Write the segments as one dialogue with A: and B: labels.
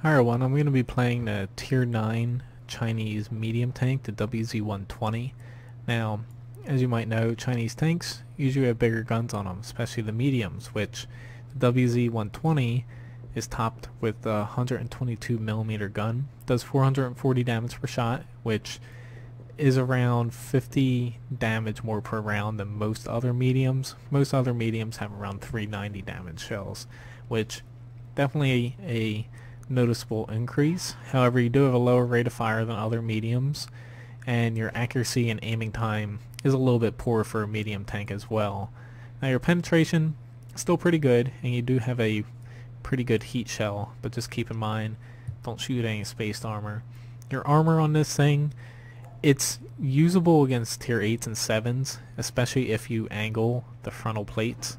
A: Hi everyone, I'm going to be playing the Tier 9 Chinese medium tank, the WZ-120. Now, as you might know, Chinese tanks usually have bigger guns on them, especially the mediums, which the WZ-120 is topped with a 122mm gun. Does 440 damage per shot, which is around 50 damage more per round than most other mediums. Most other mediums have around 390 damage shells, which definitely a noticeable increase. However, you do have a lower rate of fire than other mediums, and your accuracy and aiming time is a little bit poor for a medium tank as well. Now your penetration is still pretty good, and you do have a pretty good heat shell, but just keep in mind, don't shoot any spaced armor. Your armor on this thing, it's usable against tier 8s and 7s, especially if you angle the frontal plates.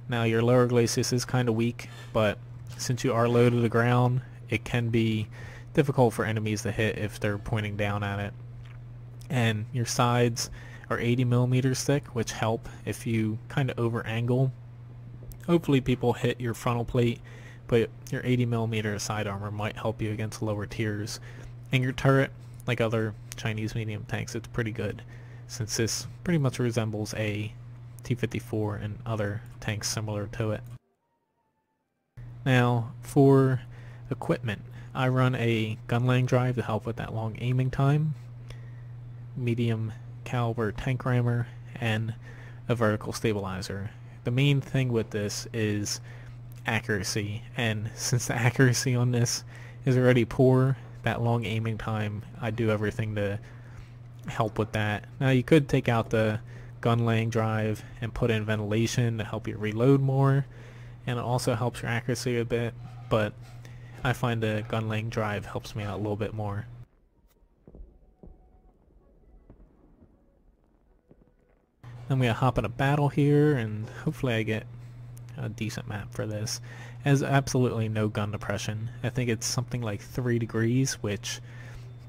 A: Now your lower glacis is kind of weak, but since you are low to the ground, it can be difficult for enemies to hit if they're pointing down at it. And your sides are 80mm thick, which help if you kind of over angle. Hopefully people hit your frontal plate, but your 80mm side armor might help you against lower tiers. And your turret, like other Chinese medium tanks, it's pretty good, since this pretty much resembles a T-54 and other tanks similar to it. Now, for equipment, I run a gun laying drive to help with that long aiming time, medium caliber tank rammer, and a vertical stabilizer. The main thing with this is accuracy, and since the accuracy on this is already poor, that long aiming time, I do everything to help with that. Now you could take out the gun laying drive and put in ventilation to help you reload more, and it also helps your accuracy a bit, but I find the gun laying drive helps me out a little bit more. Then we hop in a battle here, and hopefully I get a decent map for this. It has absolutely no gun depression. I think it's something like 3 degrees, which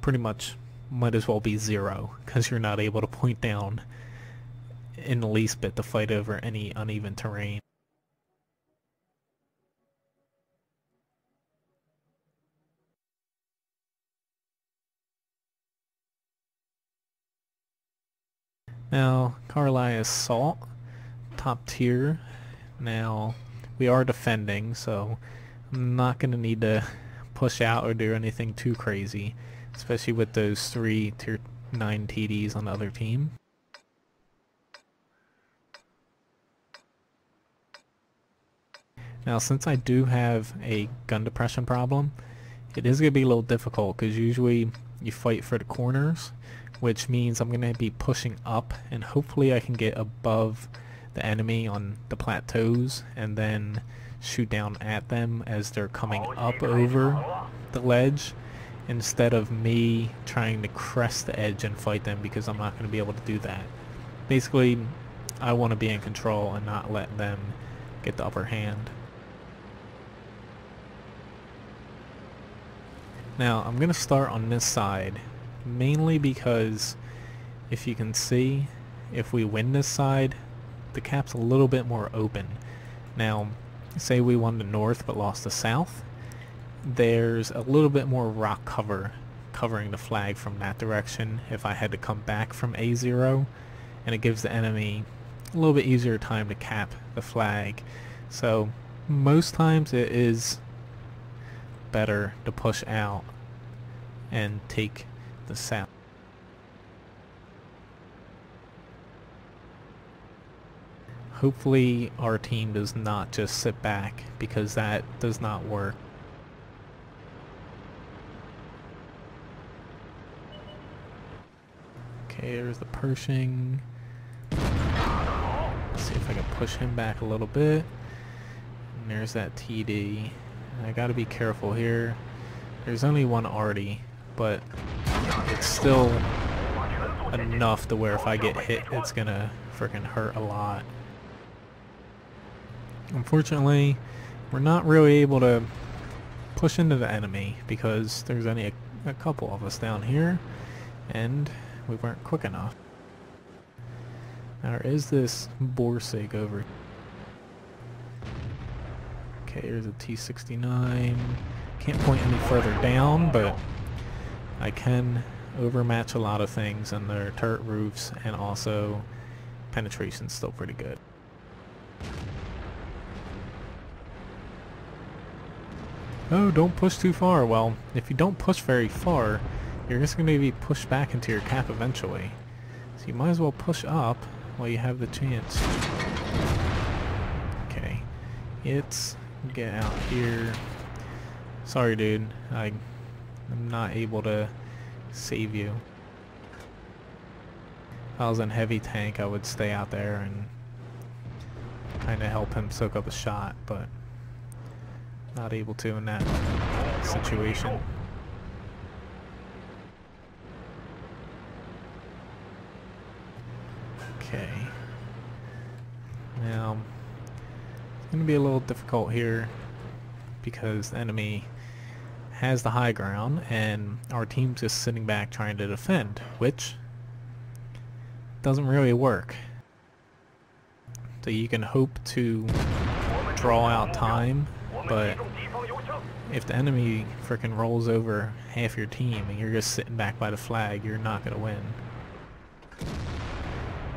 A: pretty much might as well be 0, because you're not able to point down in the least bit to fight over any uneven terrain. Now, Carlisle Assault, top tier. Now, we are defending, so I'm not going to need to push out or do anything too crazy, especially with those 3 tier 9 TDs on the other team. Now, since I do have a gun depression problem, it is going to be a little difficult, because usually you fight for the corners, which means I'm going to be pushing up, and hopefully I can get above the enemy on the plateaus and then shoot down at them as they're coming up over the ledge, instead of me trying to crest the edge and fight them, because I'm not going to be able to do that. Basically, I want to be in control and not let them get the upper hand. Now, I'm going to start on this side, mainly because if you can see, if we win this side, the cap's a little bit more open. Now, say we won the north but lost the south, there's a little bit more rock cover covering the flag from that direction if I had to come back from A0, and it gives the enemy a little bit easier time to cap the flag. So most times it is better to push out and take the south. Hopefully our team does not just sit back, because that does not work. Okay, there's the Pershing. Let's see if I can push him back a little bit. And there's that TD. I gotta be careful here. There's only one Artie, but it's still enough to where if I get hit, it's gonna freaking hurt a lot. Unfortunately, we're not really able to push into the enemy, because there's only a couple of us down here, and we weren't quick enough. Now there is this Borsig over. Okay, here's a T-69. Can't point any further down, but I can overmatch a lot of things on their turret roofs, and also penetration's still pretty good. Oh, don't push too far. Well, if you don't push very far, you're just going to be pushed back into your cap eventually. So you might as well push up while you have the chance. Okay, let's get out here. Sorry, dude. I'm not able to save you. If I was in heavy tank, I would stay out there and kind of help him soak up a shot, but not able to in that situation. Okay. Now, it's going to be a little difficult here because the enemy has the high ground and our team's just sitting back trying to defend, which doesn't really work. So you can hope to draw out time, but if the enemy frickin' rolls over half your team and you're just sitting back by the flag, you're not gonna win.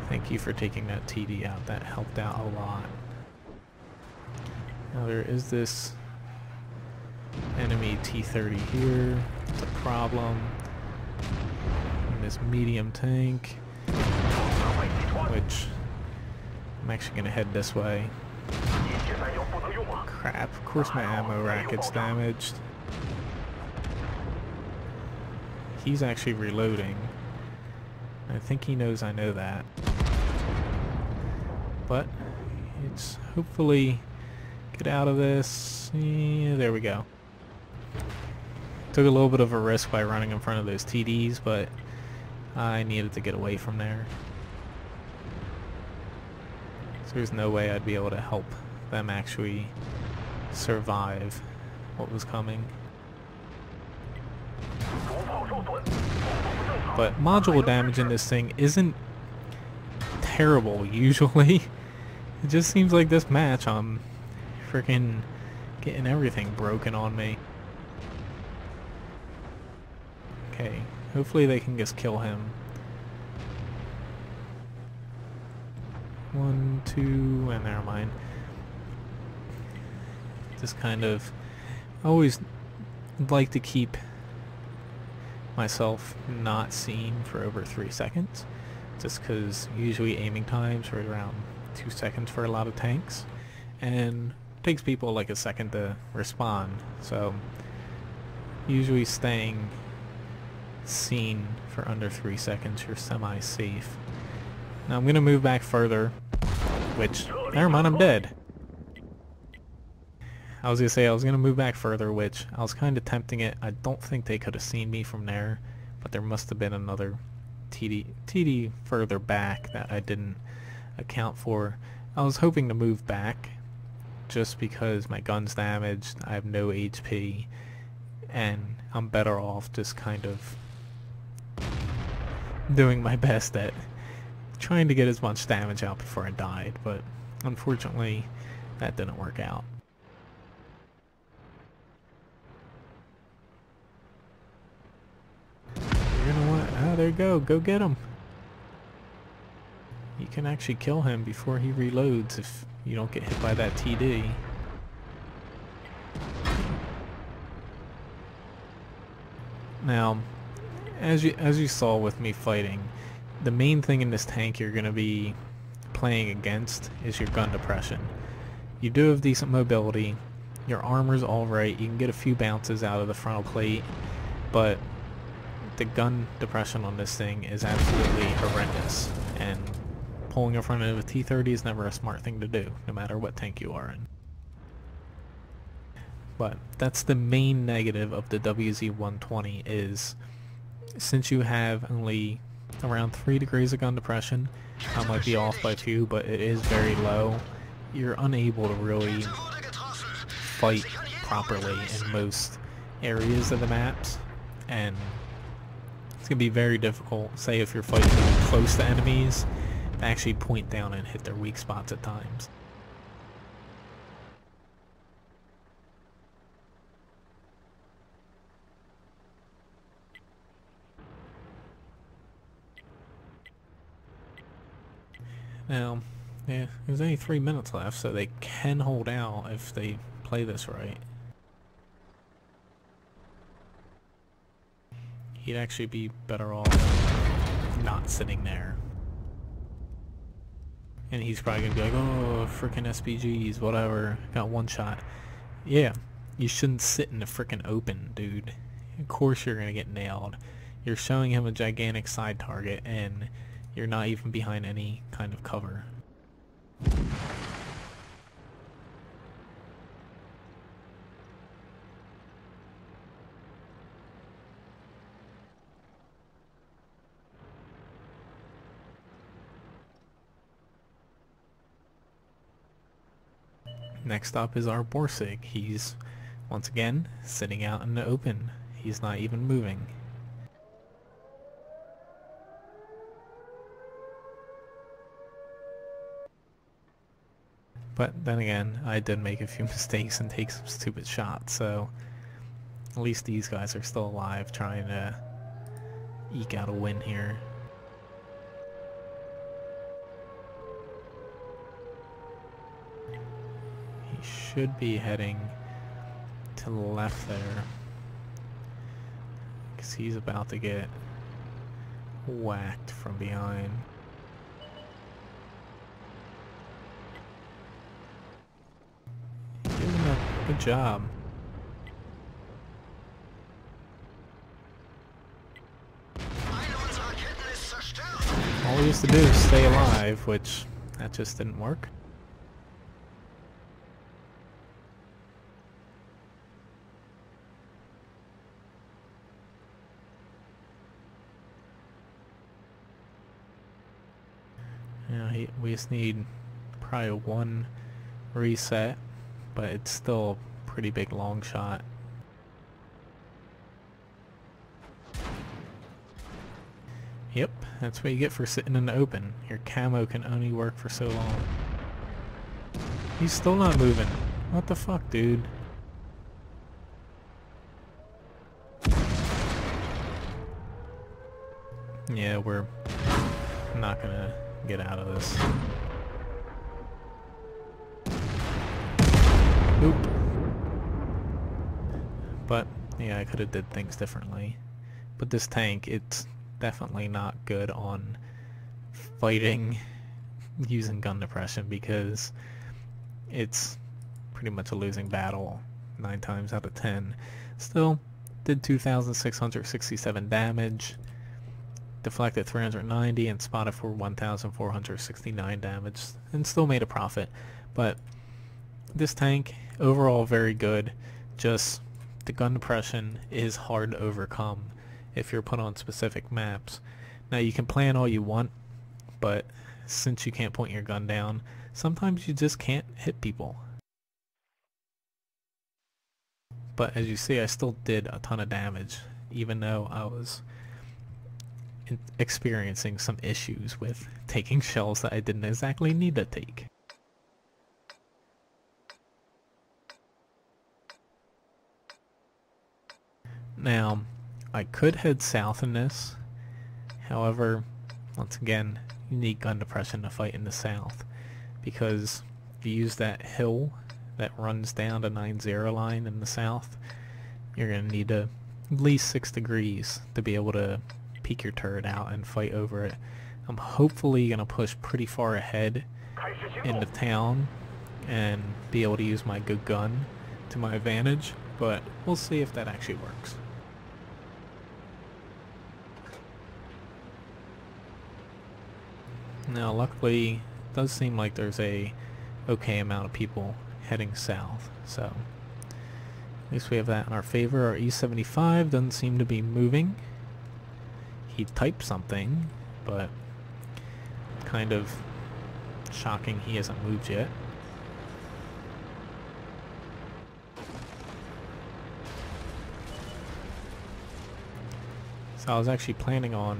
A: Thank you for taking that TD out. That helped out a lot. Now there is this enemy T-30 here. It's a problem. And this medium tank, which I'm actually gonna head this way. Crap, of course my ammo rack gets damaged. He's actually reloading. I think he knows I know that. But it's hopefully get out of this. Yeah, there we go. Took a little bit of a risk by running in front of those TDs, but I needed to get away from there. So there's no way I'd be able to help them actually survive what was coming. But module damage in this thing isn't terrible usually. It just seems like this match I'm freaking getting everything broken on me. Okay, hopefully they can just kill him. 1, 2, and never mind. Just kind of always like to keep myself not seen for over 3 seconds, just because usually aiming times are around 2 seconds for a lot of tanks, and it takes people like a second to respond, so usually staying seen for under 3 seconds you're semi-safe. Now I'm gonna move back further, which, never mind, I'm dead. I was gonna say I was gonna move back further, which I was kind of tempting it. I don't think they could have seen me from there, but there must have been another TD further back that I didn't account for. I was hoping to move back just because my gun's damaged, I have no HP, and I'm better off just kind of doing my best at trying to get as much damage out before I died, but unfortunately that didn't work out. You're gonna want, oh, there you go get him. You can actually kill him before he reloads if you don't get hit by that TD. Now, as you saw with me fighting, the main thing in this tank you're going to be playing against is your gun depression. You do have decent mobility, your armor's alright, you can get a few bounces out of the frontal plate, but the gun depression on this thing is absolutely horrendous, and pulling in front of a T-30 is never a smart thing to do, no matter what tank you are in. But that's the main negative of the WZ-120 is, since you have only around 3 degrees of gun depression, I might be off by a few, but it is very low, you're unable to really fight properly in most areas of the maps, and it's going to be very difficult, say if you're fighting close to enemies, to actually point down and hit their weak spots at times. Now, yeah, there's only 3 minutes left, so they can hold out if they play this right. He'd actually be better off not sitting there. And he's probably gonna be like, oh, freaking SPGs, whatever, got one shot. Yeah, you shouldn't sit in the freaking open, dude. Of course you're gonna get nailed. You're showing him a gigantic side target, and you're not even behind any kind of cover. Next up is our Borsig. He's, once again, sitting out in the open. He's not even moving. But then again, I did make a few mistakes and take some stupid shots, so at least these guys are still alive, trying to eke out a win here. He should be heading to the left there, because he's about to get whacked from behind. Good job. All he has to do is stay alive, which that just didn't work. Yeah, we just need probably one reset, but it's still a pretty big long shot. Yep, that's what you get for sitting in the open. Your camo can only work for so long. He's still not moving. What the fuck, dude? Yeah, we're not gonna get out of this. Oop. But yeah, I could have did things differently. But this tank, it's definitely not good on fighting using gun depression, because it's pretty much a losing battle 9 times out of 10. Still did 2,667 damage, deflected 390, and spotted for 1,469 damage, and still made a profit. But this tank, overall very good, just the gun depression is hard to overcome if you're put on specific maps. Now you can plan all you want, but since you can't point your gun down, sometimes you just can't hit people. But as you see, I still did a ton of damage, even though I was experiencing some issues with taking shells that I didn't exactly need to take. Now, I could head south in this. However, once again, you need gun depression to fight in the south, because if you use that hill that runs down to 90 line in the south, you're going to need at least 6 degrees to be able to peek your turret out and fight over it. I'm hopefully going to push pretty far ahead into town and be able to use my good gun to my advantage, but we'll see if that actually works. Now luckily, it does seem like there's a okay amount of people heading south, so at least we have that in our favor. Our E75 doesn't seem to be moving. He typed something, but kind of shocking he hasn't moved yet. So I was actually planning on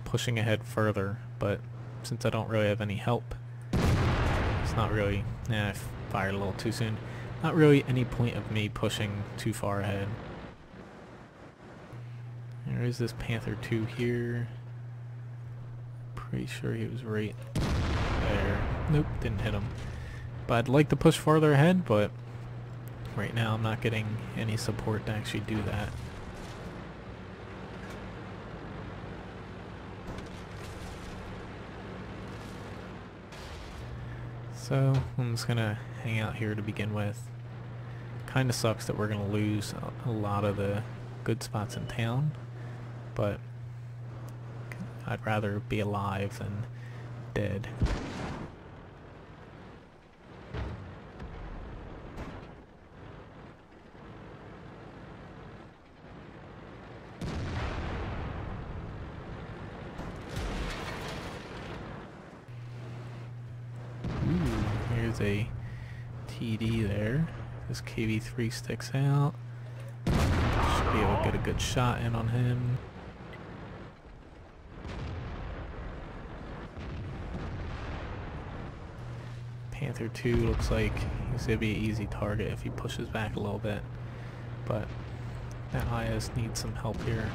A: pushing ahead further, but since I don't really have any help, it's not really, I fired a little too soon, not really any point of me pushing too far ahead. There is this Panther 2 here. Pretty sure he was right there. Nope, didn't hit him. But I'd like to push farther ahead, but right now I'm not getting any support to actually do that. So I'm just gonna hang out here to begin with. Kinda sucks that we're gonna lose a lot of the good spots in town, but I'd rather be alive than dead. Here's a TD there. This KV3 sticks out. Should be able to get a good shot in on him. Panther 2 looks like he's going to be an easy target if he pushes back a little bit. But that IS needs some help here.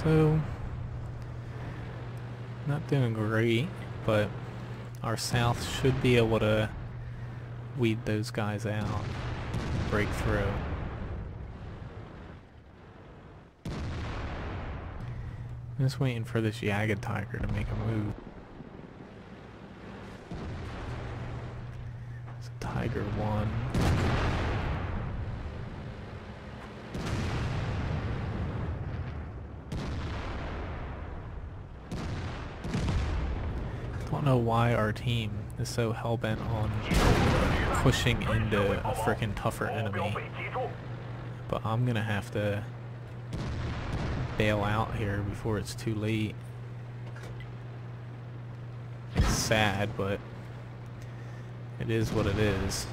A: So, not doing great, but our south should be able to weed those guys out, break through. I'm just waiting for this Jagged Tiger to make a move. It's a Tiger 1. I don't know why our team is so hell-bent on pushing into a frickin' tougher enemy, but I'm gonna have to bail out here before it's too late. It's sad, but it is what it is.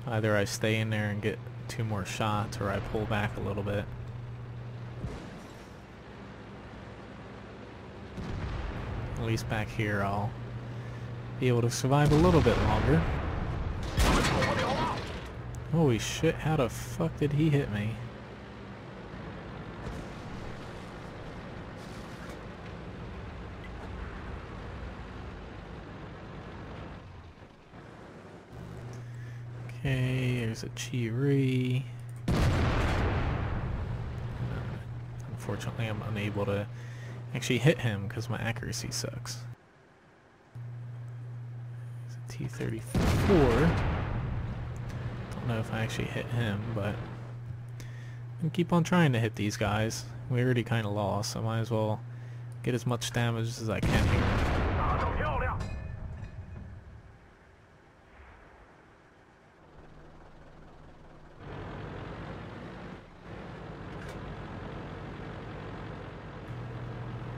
A: Either I stay in there and get 2 more shots, or I pull back a little bit. At least back here I'll be able to survive a little bit longer. Holy shit, how the fuck did he hit me? Okay, there's a Chiri. Unfortunately I'm unable to actually hit him because my accuracy sucks. There's a T-34. Don't know if I actually hit him, but I'm gonna keep on trying to hit these guys. We already kind of lost, so I might as well get as much damage as I can here.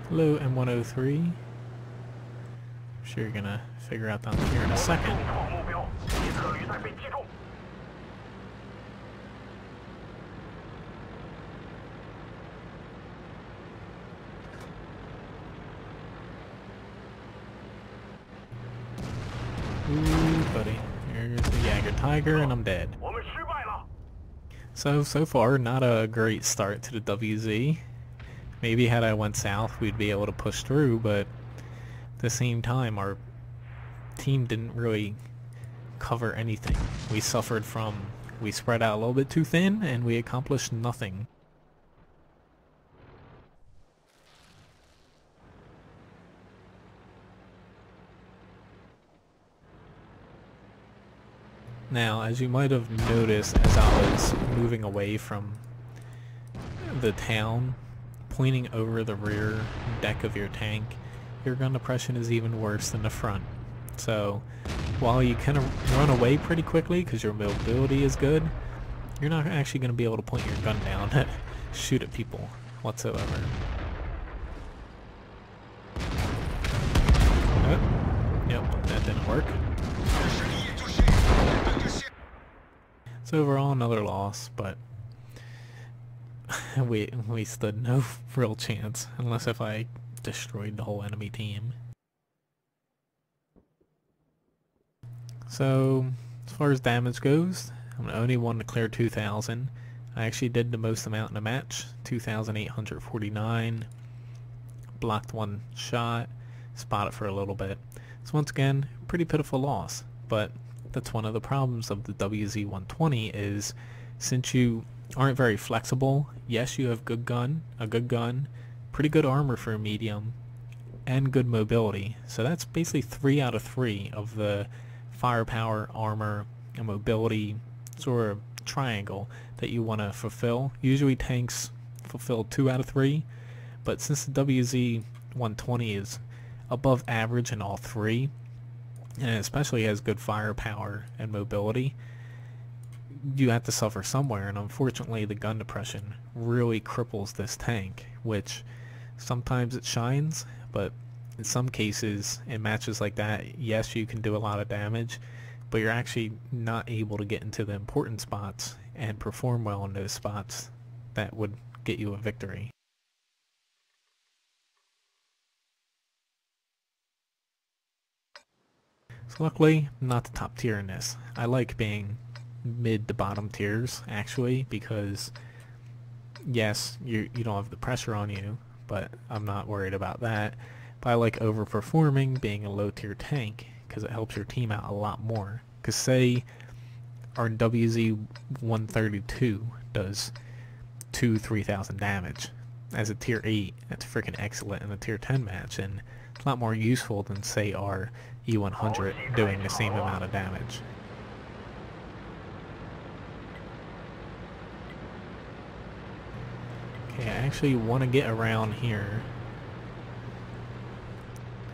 A: Hello, M103. I'm sure you're gonna figure out down here in a second. Ooh, buddy. Here's the Jagged Tiger, and I'm dead. So far, not a great start to the WZ. Maybe had I went south, we'd be able to push through, but at the same time, our team didn't really cover anything. We suffered from, we spread out a little bit too thin, and we accomplished nothing. Now, as you might have noticed as I was moving away from the town, pointing over the rear deck of your tank, your gun depression is even worse than the front. So while you kind of run away pretty quickly because your mobility is good, you're not actually going to be able to point your gun down and shoot at people whatsoever. Oh, yep, that didn't work. So overall another loss, but we stood no real chance unless if I destroyed the whole enemy team. So, as far as damage goes, I'm the only one to clear 2,000. I actually did the most amount in the match, 2,849. Blocked one shot, spotted for a little bit. So once again, pretty pitiful loss. But that's one of the problems of the WZ-120 is, since you aren't very flexible, yes, you have a good gun, pretty good armor for a medium, and good mobility. So that's basically 3 out of 3 of the firepower, armor, and mobility sort of triangle that you want to fulfill. Usually tanks fulfill 2 out of 3, but since the WZ-120 is above average in all 3, and it especially has good firepower and mobility, you have to suffer somewhere, and unfortunately the gun depression really cripples this tank, which sometimes it shines, but in some cases in matches like that, yes, you can do a lot of damage, but you're actually not able to get into the important spots and perform well in those spots that would get you a victory. So luckily, I'm not the top tier in this. I like being mid to bottom tiers actually, because yes, you don't have the pressure on you, but I'm not worried about that. But I like overperforming, being a low tier tank, because it helps your team out a lot more. Because say our WZ-132 does 3,000 damage as a tier 8, that's freaking excellent in a tier 10 match, and it's a lot more useful than say our E100 doing the same amount of damage. Okay, I actually want to get around here.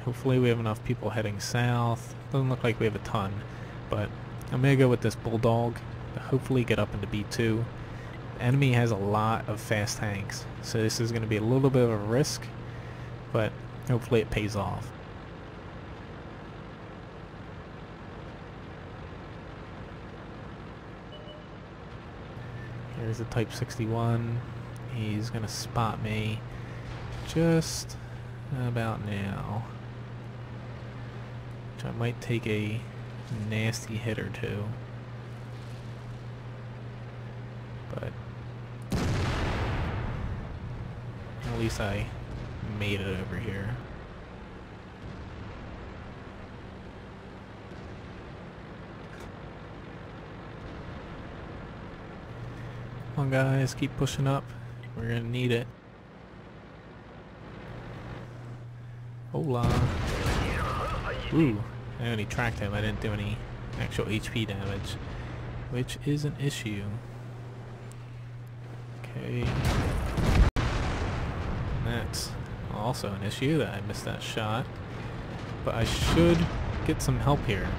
A: Hopefully we have enough people heading south. Doesn't look like we have a ton, but I'm going to go with this Bulldog to hopefully get up into B2. The enemy has a lot of fast tanks, so this is going to be a little bit of a risk, but hopefully it pays off. Here's the Type 61. He's going to spot me just about now. I might take a nasty hit or two, but at least I made it over here. Come on guys, keep pushing up. We're gonna need it. Hola. Ooh. I only tracked him, I didn't do any actual HP damage, which is an issue. Okay. That's also an issue that I missed that shot. But I should get some help here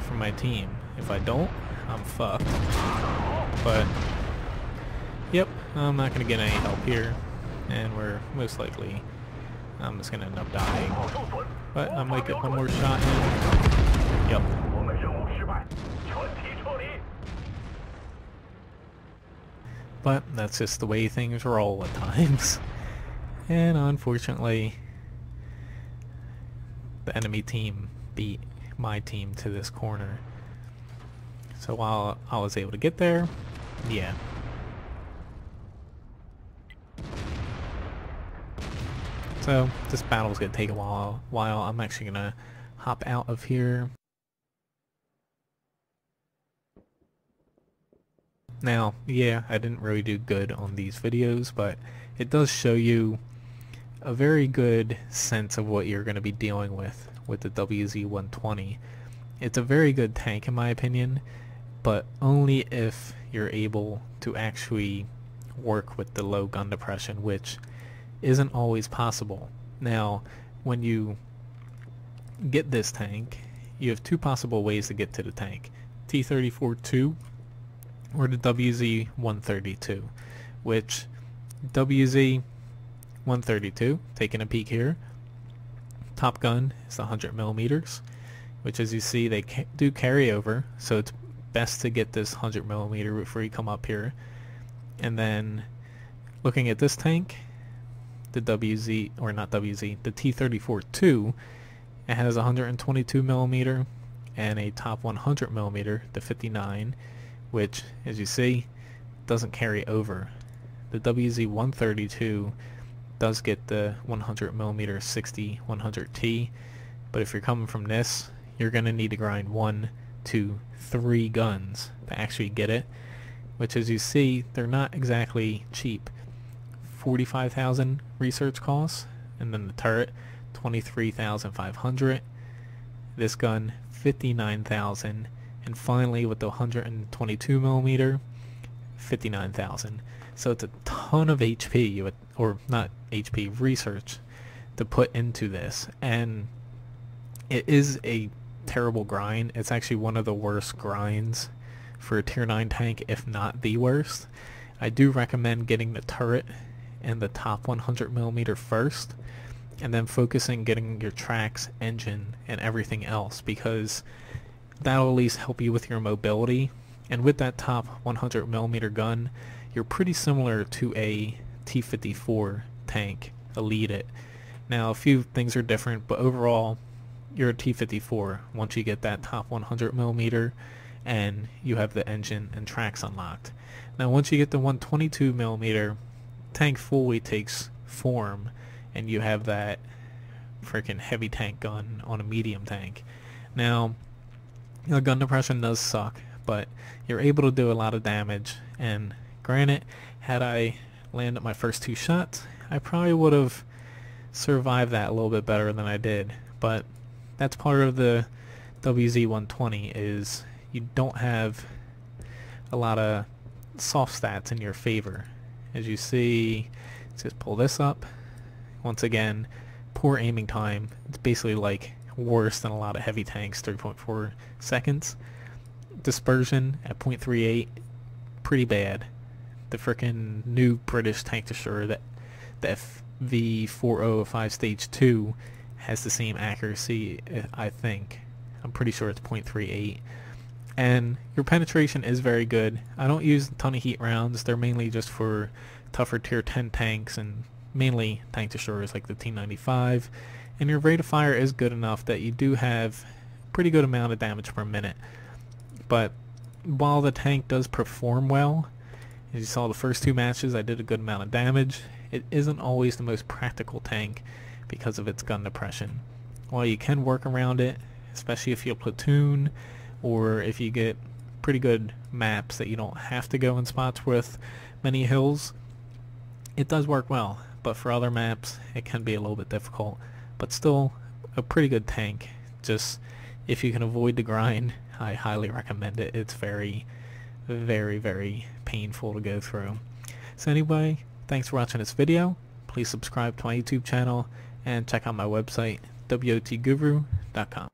A: from my team. If I don't, I'm fucked. But, yep, I'm not going to get any help here. And we're most likely, I'm just going to end up dying. But I might get one more shot in. Yep. But that's just the way things roll at times. And unfortunately, the enemy team beat my team to this corner. So while I was able to get there, yeah. So this battle's gonna take a while. I'm actually gonna hop out of here. Now, yeah, I didn't really do good on these videos, but it does show you a very good sense of what you're going to be dealing with the WZ-120. It's a very good tank in my opinion, but only if you're able to actually work with the low gun depression, which isn't always possible. Now, when you get this tank, you have two possible ways to get to the tank. T-34-2 or the WZ-132, which WZ-132, taking a peek here, top gun is 100 millimeters, which as you see they do carry over, so it's best to get this 100 millimeter before you come up here. And then looking at this tank, the WZ, or not WZ, the T34-2, it has 122 millimeter and a top 100 millimeter, the 59, which, as you see, doesn't carry over. The WZ-132 does get the 100 millimeter 60-100T, but if you're coming from this, you're going to need to grind 1, 2, 3 guns to actually get it, which, as you see, they're not exactly cheap. 45,000 research costs, and then the turret 23,500. This gun 59,000, and finally with the 122 millimeter 59,000. So it's a ton of HP, or not HP, research to put into this, and it is a terrible grind. It's actually one of the worst grinds for a tier 9 tank, if not the worst. I do recommend getting the turret and the top 100 millimeter first, and then focusing getting your tracks, engine, and everything else, because that'll at least help you with your mobility. And with that top 100 millimeter gun, you're pretty similar to a T54 tank, Elite It. Now, a few things are different, but overall, you're a T54 once you get that top 100 millimeter and you have the engine and tracks unlocked. Now, once you get the 122 millimeter, tank fully takes form, and you have that freaking heavy tank gun on a medium tank. Now, gun depression does suck, but you're able to do a lot of damage, and granted, had I landed my first 2 shots, I probably would have survived that a little bit better than I did. But that's part of the WZ-120, is you don't have a lot of soft stats in your favor. As you see, let's just pull this up. Once again, poor aiming time. It's basically like worse than a lot of heavy tanks, 3.4 seconds. Dispersion at 0.38, pretty bad. The frickin' new British tank destroyer, that the FV-4005 Stage 2, has the same accuracy, I think. I'm pretty sure it's 0.38. And your penetration is very good. I don't use a ton of heat rounds. They're mainly just for tougher tier 10 tanks and mainly tank destroyers like the T95. And your rate of fire is good enough that you do have a pretty good amount of damage per minute. But while the tank does perform well, as you saw the first 2 matches, I did a good amount of damage, it isn't always the most practical tank because of its gun depression. While you can work around it, especially if you platoon, or if you get pretty good maps that you don't have to go in spots with many hills, it does work well. But for other maps, it can be a little bit difficult. But still, a pretty good tank. Just, if you can avoid the grind, I highly recommend it. It's very, very, very painful to go through. So anyway, thanks for watching this video. Please subscribe to my YouTube channel and check out my website, WOTguru.com.